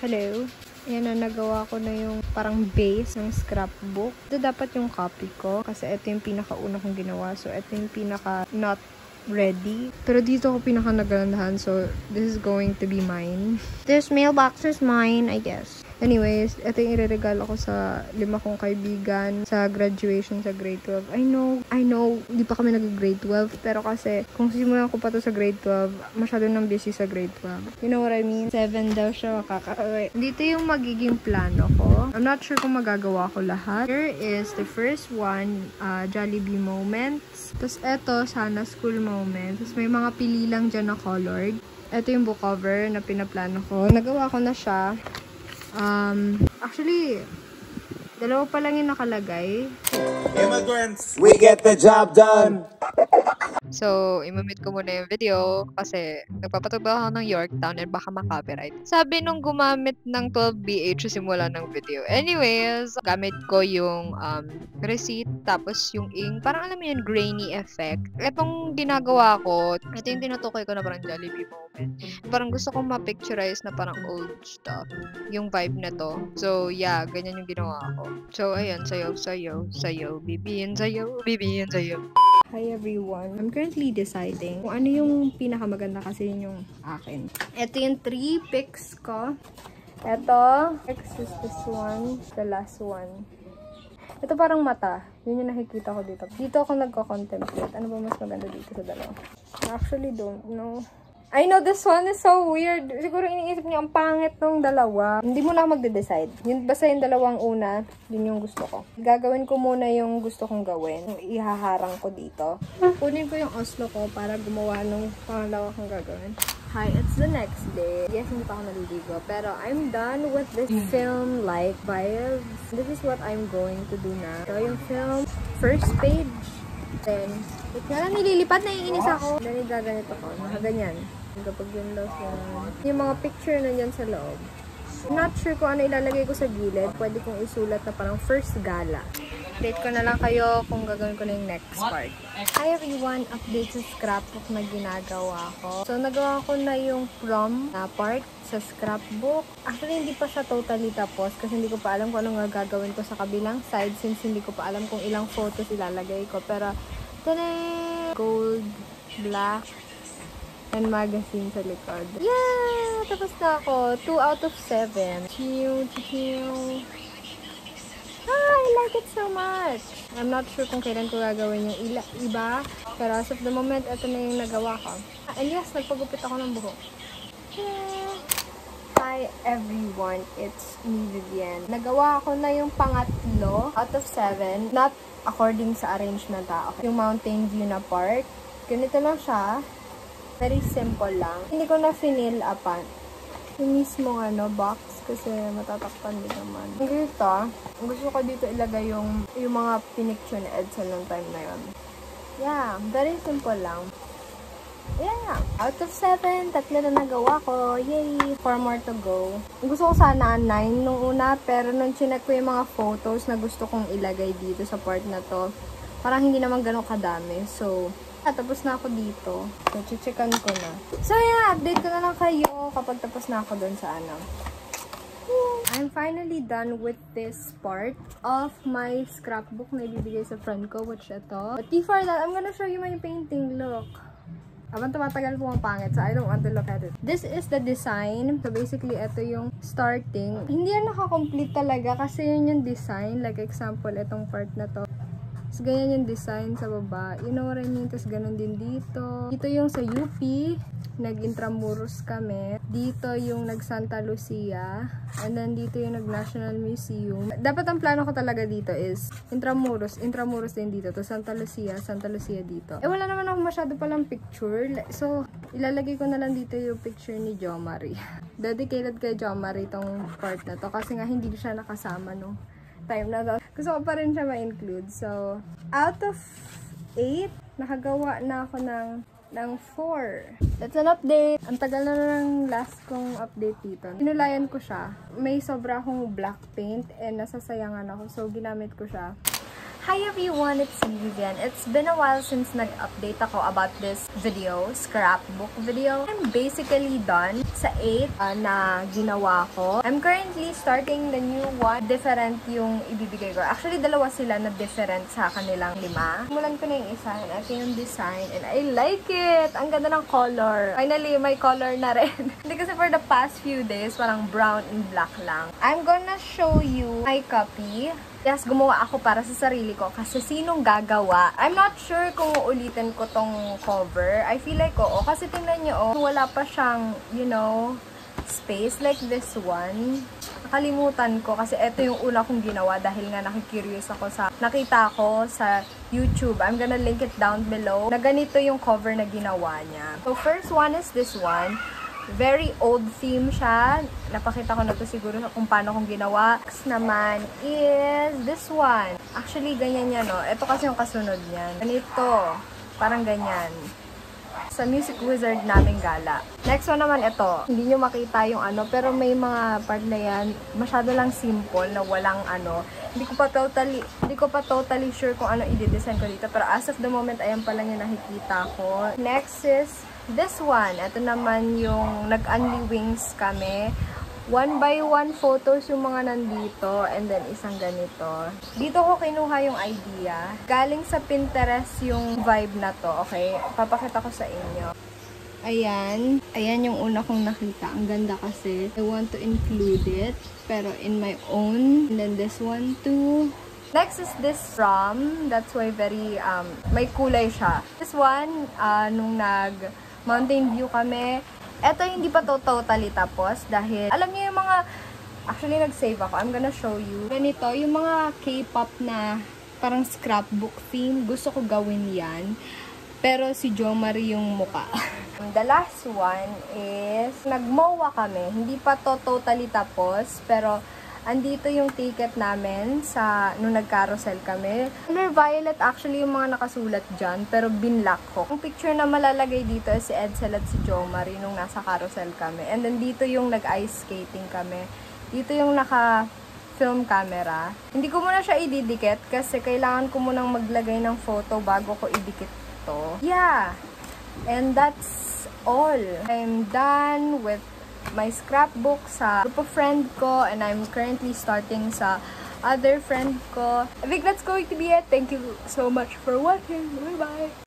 Hello. Ayan na, nagawa ko na yung parang base ng scrapbook. Ito dapat yung copy ko kasi ito yung pinakauna kong ginawa. So, ito yung pinaka not ready. Pero dito ako pinaka nagalandahan. So, this is going to be mine. This mailbox is mine, I guess. Anyways, ito yung ireregalo ko sa 5 kong kaibigan sa graduation sa grade 12. I know, hindi pa kami nag-grade 12. Pero kasi, kung simulan ko pa to sa grade 12, masyado nang busy sa grade 12. You know what I mean? 7 daw siya makaka-uwi. Dito yung magiging plano ko. I'm not sure kung magagawa ko lahat. Here is the first one, Jollibee moments. Tapos eto, sana school moments. Tapos may mga pili lang dyan na colored. Ito yung book cover na pinaplano ko. Nagawa ko na siya. Actually, 2 pa lang yung nakalagay. Immigrants, we get the job done. So, imamit ko muna yung video kasi nagpapatugtog ako ng Yorktown and baka makopyright. Sabi nung gumamit ng 12BH sa simula ng video. Anyways, gamit ko yung receipt tapos yung ink. Parang alam mo yun, grainy effect. Itong ginagawa ko, ito yung tinutukoy ko na parang Jollibee moment. Parang gusto kong ma-picturize na parang old stuff. Yung vibe na to. So, yeah, ganyan yung ginawa ko. So, ayun, sayo, bibiyin sayo. Hi everyone. I'm currently deciding kung ano yung pinakamaganda kasi yun yung akin. Ito yung 3 picks ko. Ito. Next is this one. The last one. Ito parang mata. Yun yung nakikita ko dito. Dito ako nagko-contemplate. Ano ba mas maganda dito sa dalawa? I actually don't know. I know this one is so weird. Siguro iniisip niya ang pangit ng dalawa. Hindi mo na magde-decide. Basta yung dalawang una, yun yung gusto ko. Gagawin ko muna yung gusto kong gawin. Ihaharang ko dito. Kunin ko yung Oslo ko para gumawa ng pangalawa kong gagawin. Hi, it's the next day. Yes, hindi pa ako naliligo. Pero I'm done with this film-like vibes. This is what I'm going to do na. So, yung film, first page. Then, kaya nililipad, naiinis ako. Then, gaganito ko. Nakaganyan. Kapag yung lost yung mga picture na dyan sa loob. Not sure kung ano ilalagay ko sa gilid. Pwede kong isulat na parang first gala. Update ko na lang kayo kung gagawin ko na yung next part. Hi everyone! Update sa scrapbook na ginagawa ko. So, nagawa ko na yung prom na part sa scrapbook. Actually, hindi pa siya totally tapos kasi hindi ko pa alam kung ano nga gagawin ko sa kabilang side since hindi ko pa alam kung ilang photos ilalagay ko. Pero, gold, black, and magazine sa likod. Yeah! Tapos na ako. 2 out of 7. I like it so much. I'm not sure kung kailan ko gagawin yung iba. Pero as of the moment, ito na yung nagawa ko. And yes, nagpagupit ako ng buhok. Yeah. Hi everyone, it's me Vivian. Nagawa ko na yung pangatlo out of 7. Not according sa arrangement yung mountain view na part. Ganito lang siya. Very simple lang. Hindi ko na finil upan yung mismo box kasi matatakpan din naman. Dito, gusto ko dito ilagay yung mga pinicture na Edsel ng time na yun. Yeah, very simple lang. Yeah, out of 7, 3 na nagawa ko. Yay! 4 more to go. Gusto ko sana 9 nung una, pero nung chinek ko yung mga photos na gusto kong ilagay dito sa part na to, parang hindi naman ganun kadami. So, tapos na ako dito. So, checkan ko na. So, yeah, update ko na lang kayo kapag tapos na ako dun sa I'm finally done with this part of my scrapbook na ibibigay sa friend ko, which ito. But before that, I'm gonna show you my painting. Look. Abang tumatagal po ang pangit, so I don't want to look at it. This is the design. So basically, ito yung starting. Hindi yan nakakomplete talaga kasi yun yung design. Like example, itong part na to. Tapos ganyan yung design sa baba. You know what I mean? Tapos ganun din dito. Dito yung sa UP. Nag-Intramuros kami. Dito yung nag-Santa Lucia. And then dito yung nag-National Museum. Dapat ang plano ko talaga dito is Intramuros. Intramuros din dito. Tapos Santa Lucia dito. Wala naman ako masyado palang picture. So, ilalagay ko na lang dito yung picture ni Jo Marie. Dedicated kay Jo Marie itong part na to. Kasi nga hindi siya nakasama nung time na to. Gusto ko pa rin siya ma-include. So, out of 8, nakagawa na ako ng 4. That's an update. Ang tagal na ng last kong update dito. Pinulayan ko siya. May sobra akong black paint and nasasayangan ako. So, ginamit ko siya. Hi everyone, it's Vivian. It's been a while since nag-update ako about this video, scrapbook video. I'm basically done sa 8 na ginawa ko. I'm currently starting the new one. Different yung ibibigay ko. Actually, dalawa sila na different sa kanilang 5. Simulan ko na yung isa. Ito yung design and I like it! Ang ganda ng color. Finally, may color na rin. Hindi kasi for the past few days, parang brown and black lang. I'm gonna show you my copy. Yes, gumawa ako para sa sarili ko kasi sinong gagawa. I'm not sure kung ulitin ko tong cover. I feel like oo. Kasi tingnan nyo, wala pa siyang, you know, space like this one. Nakalimutan ko kasi ito yung una kong ginawa dahil nga nakikurious ako sa nakita ko sa YouTube. I'm gonna link it down below na ganito yung cover na ginawa niya. So first one is this one. Very old theme siya. Napakita ko na to siguro kung paano kong ginawa. Next naman is this one. Actually, ganyan yan, no? Ito kasi yung kasunod niyan. Ganito. Parang ganyan. Sa Music Wizard naming gala. Next one naman ito. Hindi nyo makita yung ano, pero may mga part na yan. Masyado lang simple na walang ano. Hindi ko pa totally sure kung ano i-design ko dito. Pero as of the moment, ayan pala yung nakikita ko. Next is this one. Ito naman yung nag-only wings kami. 1 by 1 photos yung mga nandito. And then isang ganito. Dito ko kinuha yung idea. Galing sa Pinterest yung vibe na to. Okay? Papakita ko sa inyo. Ayan. Ayan yung una kong nakita. Ang ganda kasi. I want to include it. Pero in my own. And then this one too. Next is this from. That's why very, may kulay siya. This one, nung Mountain View kami. Eto hindi pa to totally tapos dahil alam niyo yung mga actually nag-save ako. I'm gonna show you. Ganito, yung mga K-pop na parang scrapbook theme. Gusto ko gawin yan. Pero si Jo Marie yung muka. The last one is nag-MOA kami. Hindi pa to totally tapos pero andito yung ticket namin sa nung nag-carousel kami. Color violet actually yung mga nakasulat dyan, pero binlock ko. Yung picture na malalagay dito is si Edsel at si Jo Marie nung nasa carousel kami. And then dito yung nag-ice skating kami. Dito yung naka-film camera. Hindi ko muna siya ididikit kasi kailangan ko munang maglagay ng photo bago ko idikit to. Yeah! And that's all. I'm done with my scrapbook sa group of friend ko and I'm currently starting sa other friend ko. I think that's going to be it. Thank you so much for watching. Bye-bye!